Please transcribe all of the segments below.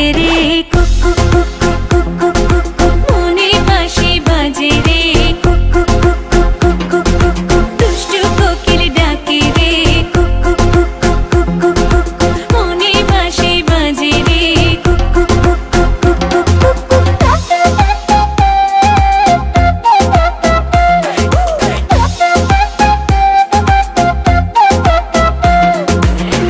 ডাকে রে cook cook cook cook cook cook cook মনে বাঁশি বাজে রে cook cook cook cook cook cook cook দুষ্টু কোকিল ডাকে রে cook cook cook cook cook cook cook মনে বাঁশি বাজে রে cook cook cook cook cook cook cook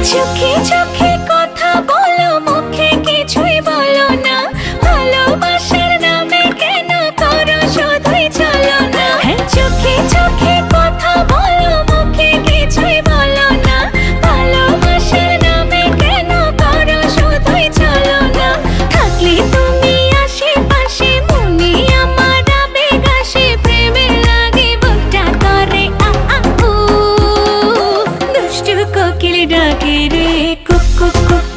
চোখে চোখে কথা বলো মুখে কিছুই বলো না ভালোবাসার নামে কেন করো শুধুই চলো না চোখে চোখে কথা বলো মুখে কিছুই বলো না ভালোবাসার নামে কেন করো শুধুই চলো না থাকলে তুমি আশেপাশে মনে আমার আবেগ আসে প্রেমে লাগে বুকটা করে আ আ উ দুষ্টু কোকিল ডাকে রে কুক কুক কুক